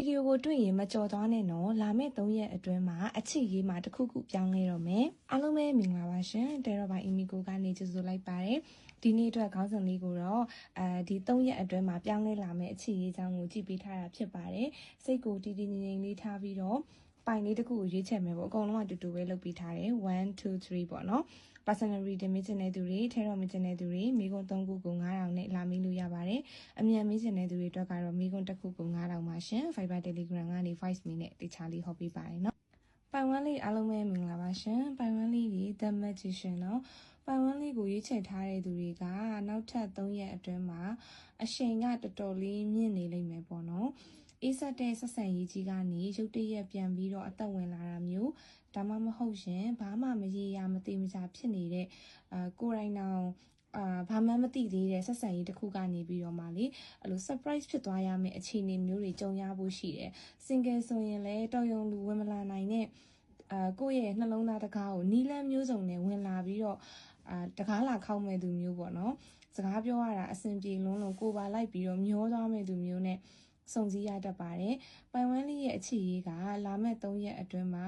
ဒီယိုကိုတွေ့ရင်မကြော်သွားနဲ့နော်လာမယ့်3ရက်အတွင်းမှာအချစ်ရေးမှာတစ်ခုခုပြောင်းလဲတော့မယ်အားလုံးပဲမင်္ဂလာပါရှင်တဲတော့ပါအီမီကိုကနေကြိုဆိုလိုက်ပါတယ်ဒီနေ့အတွက်ခေါင်းစဉ်လေးကိုတော့ဒီ3ရက်အတွင်းမှာပြောင်းလဲလာမယ့်အချစ်ရေးအကြောင်းကိုကြည့်ပေးထားတာဖြစ်ပါတယ်စိတ်ကိုတည်တည်ငြိမ်ငြိမ်လေးထားပြီးတော့ပိုင်လေးတစ်ခုကိုရွေးချယ်မယ်ပေါ့အကုန်လုံးကတူတူပဲလုပ်ပေးထားတယ်1 2 3ပေါ့နော် personal reading မေးချင်တဲ့သူတွေထဲတော့မေးချင်တဲ့သူတွေမိကုန်း3ခုကို9000နဲ့လာမေးလို့ရပါတယ်အမြန်မေးချင်တဲ့သူတွေအတွက်ကတော့မိကုန်း1ခုကို9000ပါရှင် Viber Telegram ကနေ voice mail နဲ့တခြားလေးဟောပေးပါတယ်နော်ပိုင်ဝမ်းလေးအားလုံးပဲမင်္ဂလာပါရှင်ပိုင်ဝမ်းလေးဒီ The Magician နော်ပိုင်ဝမ်းလေးကိုရွေးချယ်ထားတဲ့သူတွေကနောက်ထပ်3ရက်အတွင်းမှာအရှိန်ကတော်တော်လေးမြင့်နေလိမ့်မယ်ပေါ့နော်အေးဆက်တဲ့ဆက်ဆံရေးကြီးကနေရုတ်တရက်ပြန်ပြီးတော့အသက်ဝင်လာတာမျိုးဒါမှမဟုတ်ရင်ဘာမှမရေရာမသိမချာဖြစ်နေတဲ့ကိုယ်တိုင်အောင်ဘာမှမသိသေးတဲ့ဆက်ဆံရေးတစ်ခုကနေပြီးတော့မှလေအဲ့လို surprise ဖြစ်သွားရမယ့်အခြေအနေမျိုးတွေကြုံရဖို့ရှိတယ် single ဆိုရင်လည်းတော်ရုံလူဝင်မလာနိုင်တဲ့ကိုယ့်ရဲ့နှလုံးသားတကားကိုနီးလန်းမျိုးစုံနဲ့ဝင်လာပြီးတော့တကားလာခောက်မဲ့သူမျိုးပေါ့နော်စကားပြောရတာအဆင်ပြေလုံးလုံးကိုပါလိုက်ပြီးတော့မျောသွားမဲ့သူမျိုးနဲ့စုံစည်းရတတ်ပါတယ်ပိုင်ဝမ်းလေးရဲ့အခြေရေးကလာမဲ့3ရက်အတွင်းမှာ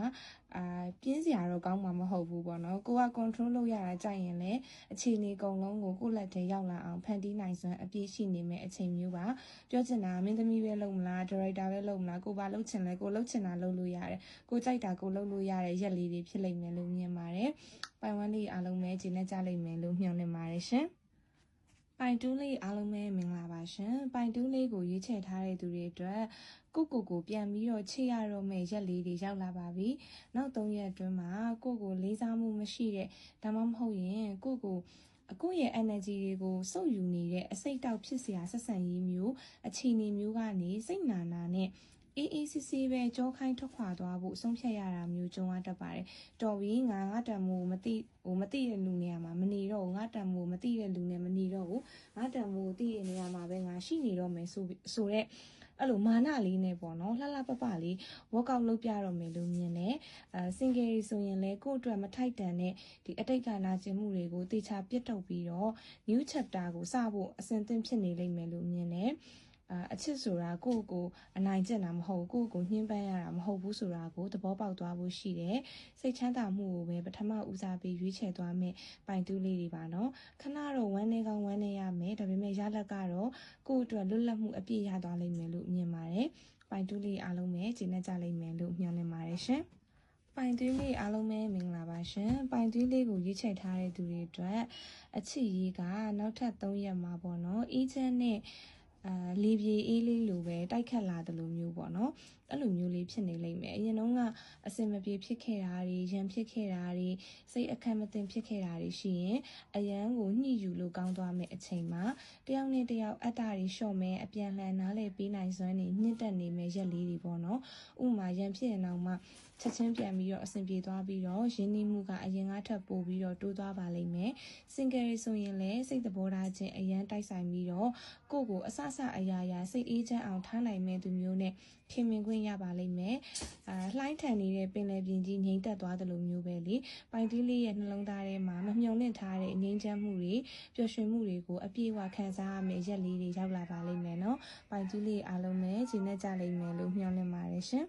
ပြင်းစရာတော့ကောင်းမှာမဟုတ်ဘူးပေါ့နော်ကိုက control လုပ်ရတာကြိုက်ရင်လည်းအခြေအနေအကုန်လုံးကိုကိုယ့်လက်ထဲရောက်လာအောင်ဖန်တီးနိုင်စွမ်းအပြည့်ရှိနေမဲ့အချိန်မျိုးပါပြောချင်တာမင်းသမီးပဲလုပ်မလား director ပဲလုပ်မလားကိုပါလုပ်ချင်လဲကိုလုပ်ချင်တာလုပ်လို့ရတယ်ကိုကြိုက်တာကိုလုပ်လို့ရတဲ့ရက်လေးတွေဖြစ်လိမ့်မယ်လို့မြင်ပါတယ်ပိုင်ဝမ်းလေးအားလုံးပဲဂျင်းနဲ့ကြလိမ့်မယ်လို့မျှော်လင့်ပါတယ်ရှင်ပိုင်တူးလေးအားလုံးပဲမင်္ဂလာပါရှင်ပိုင်တူးလေးကိုရွေးချယ်ထားတဲ့သူတွေအတွက်ကိုပြန်ပြီးတော့ချစ်ရတော့မယ့်ရက်လေးတွေရောက်လာပါပြီနောက်3ရက်အတွင်းမှာကိုလေးစားမှုမရှိတဲ့ဒါမှမဟုတ်ရင်ကိုယ့်ရဲ့ energy တွေကိုစုပ်ယူနေတဲ့အစိတ်တောက်ဖြစ်စရာဆက်ဆံရေးမျိုးအခြေအနေမျိုးကနေစိတ်နာနဲ့အေးစစ်စစ်ပဲကြောခိုင်းထွက်ခွာသွားဖို့ဆုံးဖြတ်ရတာမျိုးကြုံရတတ်ပါတယ်တော်ပြီငါတံမိုးမသိတဲ့လူနေရာမှာမနေတော့ဘူးငါတံမိုးမသိတဲ့လူနဲ့မနေတော့ဘူးငါတံမိုးသိတဲ့နေရာမှာပဲငါရှိနေတော့မယ်ဆိုတဲ့အဲ့လိုမာနလေးနဲ့ပေါ့နော်လှပလေး workout လုပ်ပြတော့မယ်လို့မြင်တယ်single ဆိုရင်လည်းကိုယ့်အတွက်မထိုက်တန်တဲ့ဒီအတိတ်ကနာကျင်မှုတွေကိုတေချာပြတ်ထုတ်ပြီးတော့ new chapter ကိုစဖို့အစဉ်သင့်ဖြစ်နေလိမ့်မယ်လို့မြင်တယ်အချစ်ဆိုတာကိုအနိုင်ကျင့်တာမဟုတ်ဘူးကိုညှင်းပန်းရတာမဟုတ်ဘူးဆိုတာကိုသဘောပေါက်သွားဖို့ရှိတယ်စိတ်ချမ်းသာမှုကိုပဲပထမဦးစားပေးရွေးချယ်သွားမယ်ပိုင်တူးလေးတွေပါနော်ခဏတော့ဝမ်းနေကောင်းဝမ်းနေရမယ်ဒါပေမဲ့ရလက်ကတော့ကိုယ့်အတွက်လွတ်လပ်မှုအပြည့်ရသွားလိမ့်မယ်လို့မြင်ပါတယ်ပိုင်တူးလေးအားလုံးပဲဂျင်းနဲ့ကြလိမ့်မယ်လို့မျှော်လင့်ပါတယ်ရှင်ပိုင်သွေးလေးအားလုံးပဲမင်္ဂလာပါရှင်ပိုင်သွေးလေးကိုရွေးချယ်ထားတဲ့သူတွေအတွက်အချစ်ရေးကနောက်ထပ်3ရက်မှာပေါ့နော်အေးချမ်းနဲ့လေပြေအေးလေးလိုပဲတိုက်ခတ်လာတယ်လို့မျိုးပေါ့နော်အဲ့လိုမျိုးလေးဖြစ်နေလိမ့်မယ်အရင်တုန်းကအစင်မပြေဖြစ်ခဲ့တာတွေရန်ဖြစ်ခဲ့တာတွေစိတ်အခက်မသိဖြစ်ခဲ့တာတွေရှိရင်အရန်ကိုညှိယူလို့ကောင်းသွားမယ်အချိန်မှာတယောက်နဲ့တယောက်အတ္တတွေလျှော့မယ်အပြန်လှန်နားလည်ပေးနိုင်စွမ်းနေညှင့်တက်နေမယ်ရက်လေးတွေပေါ့နော်ဥမာရန်ဖြစ်ရင်တော့မှချက်ချင်းပြန်ပြီးတော့အဆင်ပြေသွားပြီးတော့ရင်းနှီးမှုကအရင်ကထပ်ပိုပြီးတော့တိုးသွားပါလိမ့်မယ် single ဆိုရင်လည်းစိတ်သဘောထားချင်းအရန်တိုက်ဆိုင်ပြီးတော့ကိုအဆအရာစိတ်အေးချမ်းအောင်ထားနိုင်မဲ့သူမျိုးနဲ့ခင်မင်ခွင့်ရပါလိမ့်မယ်လှိုင်းထန်နေတဲ့ပင်လယ်ပြင်ကြီးငြိမ်သက်သွားတယ်လို့မျိုးပဲလေပိုင်တီးလေးရဲ့နှလုံးသားထဲမှာမမျှော်လင့်ထားတဲ့ငြိမ်းချမ်းမှုတွေပျော်ရွှင်မှုတွေကိုအပြည့်အဝခံစားရမယ့်ရက်လေးတွေရောက်လာပါလိမ့်မယ်နော်ပိုင်တီးလေးအားလုံးပဲဂျင်းနဲ့ကြလိမ့်မယ်လို့မျှော်လင့်ပါတယ်ရှင်